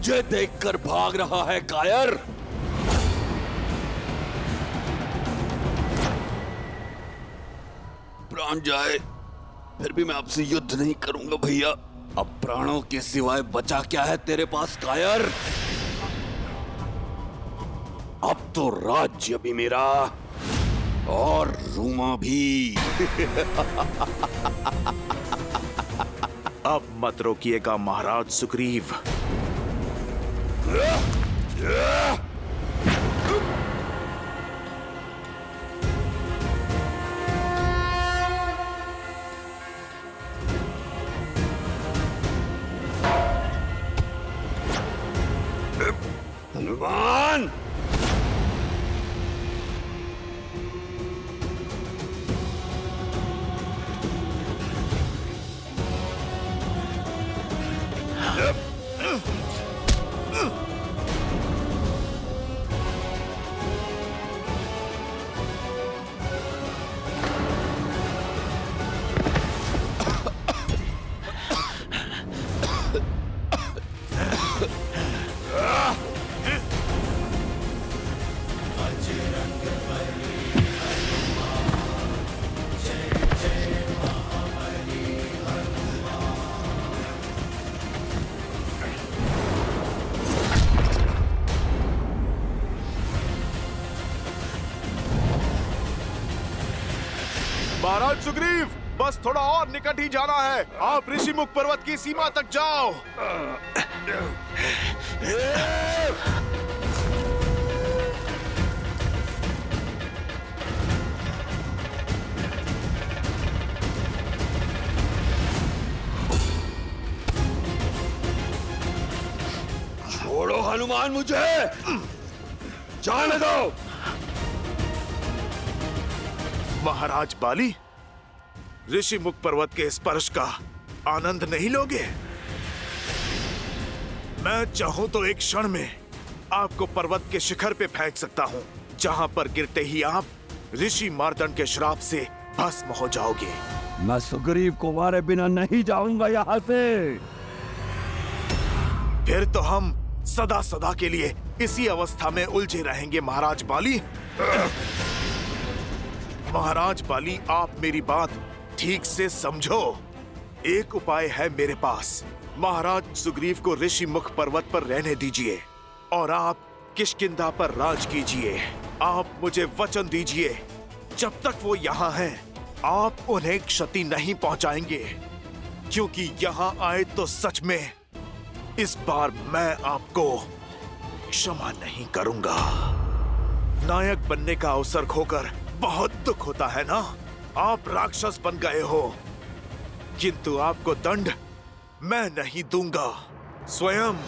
मुझे देखकर भाग रहा है कायर? प्राण जाए फिर भी मैं आपसे युद्ध नहीं करूंगा भैया। अब प्राणों के सिवाय बचा क्या है तेरे पास कायर? अब तो राज्य भी मेरा और रूमा भी। अब मत रोकिएगा महाराज सुग्रीव। हनुमान! महाराज सुग्रीव, बस थोड़ा और निकट ही जाना है। आप ऋषिमुख पर्वत की सीमा तक जाओ। छोड़ो हनुमान, मुझे जाने दो। महाराज बाली, ऋषिमुख पर्वत के स्पर्श का आनंद नहीं लोगे? मैं चाहूं तो एक क्षण में आपको पर्वत के शिखर पे फेंक सकता हूं, जहां पर गिरते ही आप ऋषि मार्तंड के श्राप से भस्म हो जाओगे। मैं सुग्रीव को मारे बिना नहीं जाऊंगा यहाँ से। फिर तो हम सदा सदा के लिए इसी अवस्था में उलझे रहेंगे महाराज बाली। महाराज बाली, आप मेरी बात ठीक से समझो। एक उपाय है मेरे पास। महाराज सुग्रीव को ऋषिमुख पर्वत पर रहने दीजिए और आप किष्किंधा पर राज कीजिए। आप मुझे वचन दीजिए, जब तक वो यहाँ हैं, आप उन्हें क्षति नहीं पहुंचाएंगे, क्योंकि यहाँ आए तो सच में इस बार मैं आपको क्षमा नहीं करूंगा। नायक बनने का अवसर खोकर बहुत दुख होता है ना। आप राक्षस बन गए हो, किंतु आपको दंड मैं नहीं दूंगा। स्वयं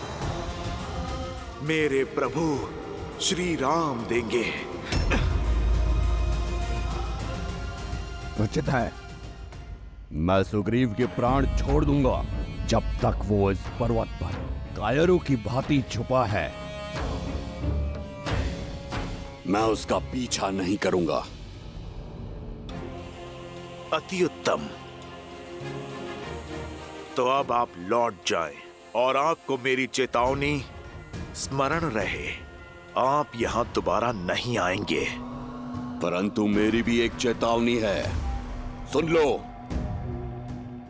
मेरे प्रभु श्री राम देंगे। उचित है, मैं सुग्रीव के प्राण छोड़ दूंगा जब तक वो इस पर्वत पर कायरों की भांति छुपा है। मैं उसका पीछा नहीं करूंगा। अति उत्तम। तो अब आप लौट जाएं और आपको मेरी चेतावनी स्मरण रहे, आप यहां दोबारा नहीं आएंगे। परंतु मेरी भी एक चेतावनी है, सुन लो।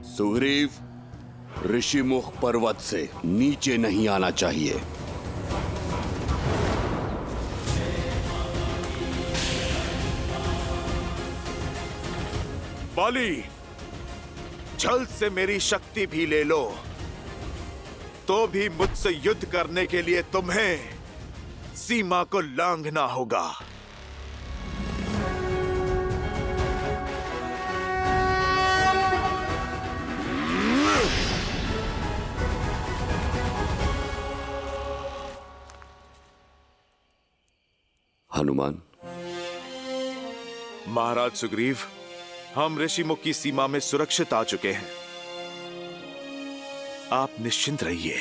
सुग्रीव ऋषिमुख पर्वत से नीचे नहीं आना चाहिए। बाली, छल से मेरी शक्ति भी ले लो, तो भी मुझसे युद्ध करने के लिए तुम्हें सीमा को लांघना होगा। हनुमान। महाराज सुग्रीव, हम ऋषिमुख की सीमा में सुरक्षित आ चुके हैं। आप निश्चिंत रहिए।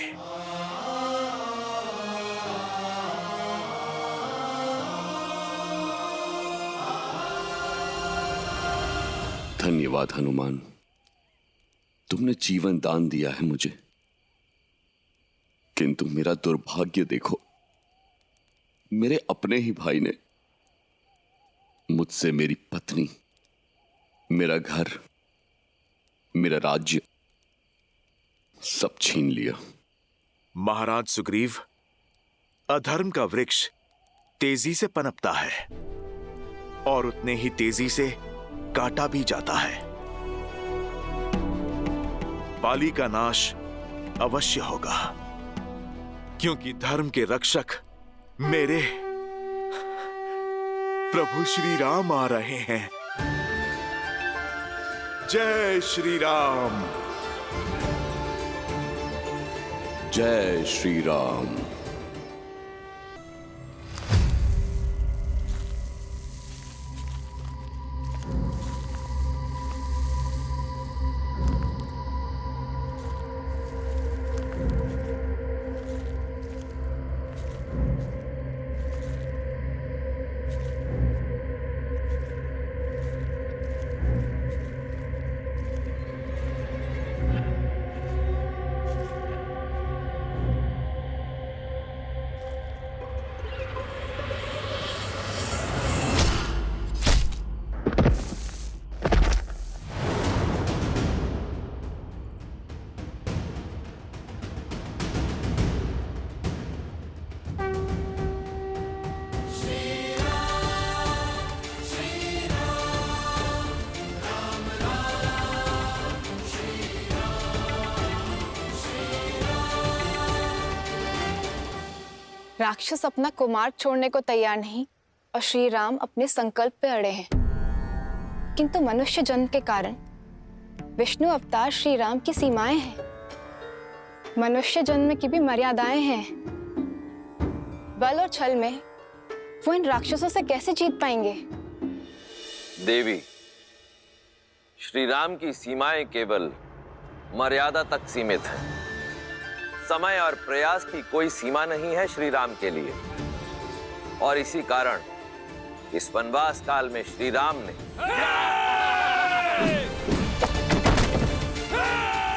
धन्यवाद हनुमान, तुमने जीवन दान दिया है मुझे, किंतु मेरा दुर्भाग्य देखो, मेरे अपने ही भाई ने मुझसे मेरी पत्नी, मेरा घर, मेरा राज्य सब छीन लिया। महाराज सुग्रीव, अधर्म का वृक्ष तेजी से पनपता है और उतने ही तेजी से काटा भी जाता है। पाली का नाश अवश्य होगा, क्योंकि धर्म के रक्षक मेरे प्रभु श्री राम आ रहे हैं। जय श्री राम। जय श्री राम। राक्षस अपना कुमार छोड़ने को तैयार नहीं और श्री राम अपने संकल्प पे अड़े हैं, किंतु मनुष्य जन्म के कारण विष्णु अवतार श्री राम की सीमाएं हैं। मनुष्य जन्म की भी मर्यादाएं हैं। बल और छल में वो इन राक्षसों से कैसे जीत पाएंगे? देवी, श्री राम की सीमाएं केवल मर्यादा तक सीमित है। समय और प्रयास की कोई सीमा नहीं है श्री राम के लिए, और इसी कारण इस वनवास काल में श्री राम ने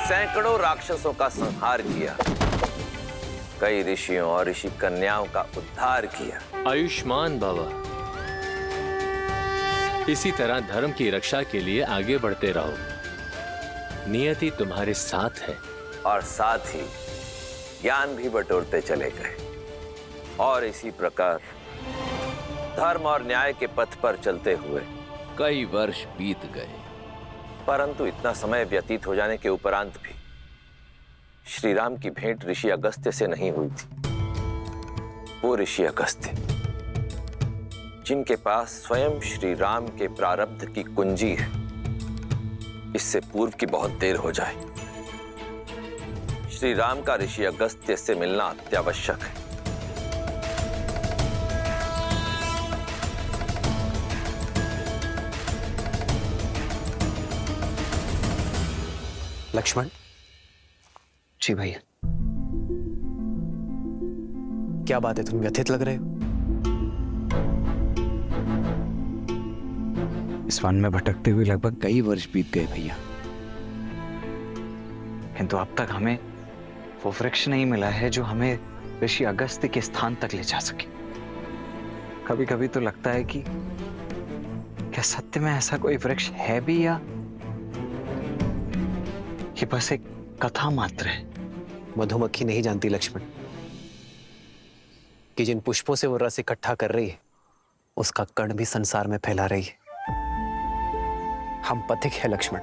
सैकड़ों राक्षसों का संहार किया, कई ऋषियों और ऋषि कन्याओं का उद्धार किया। आयुष्मान भव। इसी तरह धर्म की रक्षा के लिए आगे बढ़ते रहो। नियति तुम्हारे साथ है। और साथ ही ज्ञान भी बटोरते चले गए, और इसी प्रकार धर्म और न्याय के पथ पर चलते हुए कई वर्ष बीत गए, परंतु इतना समय व्यतीत हो जाने के उपरांत भी श्री राम की भेंट ऋषि अगस्त्य से नहीं हुई थी। वो ऋषि अगस्त्य जिनके पास स्वयं श्री राम के प्रारब्ध की कुंजी है, इससे पूर्व की बहुत देर हो जाए। श्री राम का ऋषि अगस्त्य से मिलना अत्यावश्यक है। लक्ष्मण जी भैया, क्या बात है, तुम व्यथित लग रहे हो? इस वन में भटकते हुए लगभग कई वर्ष बीत गए भैया, किंतु अब तक हमें वो वृक्ष नहीं मिला है जो हमें ऋषि अगस्त्य के स्थान तक ले जा सके। कभी कभी तो लगता है कि क्या सत्य में ऐसा कोई वृक्ष है भी, या ये बस एक कथा मात्र है? मधुमक्खी नहीं जानती लक्ष्मण कि जिन पुष्पों से वो रस इकट्ठा कर रही है उसका कण भी संसार में फैला रही है। हम पथिक है लक्ष्मण,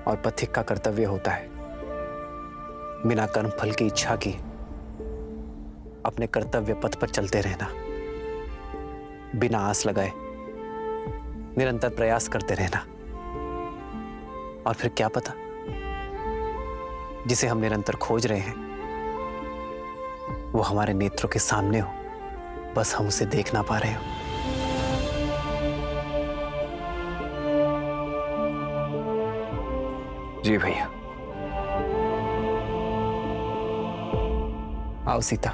और पथिक का कर्तव्य होता है बिना कर्म फल की इच्छा की अपने कर्तव्य पथ पर चलते रहना, बिना आस लगाए निरंतर प्रयास करते रहना। और फिर क्या पता, जिसे हम निरंतर खोज रहे हैं वो हमारे नेत्रों के सामने हो, बस हम उसे देख ना पा रहे हो। जी भैया। आओ सीता।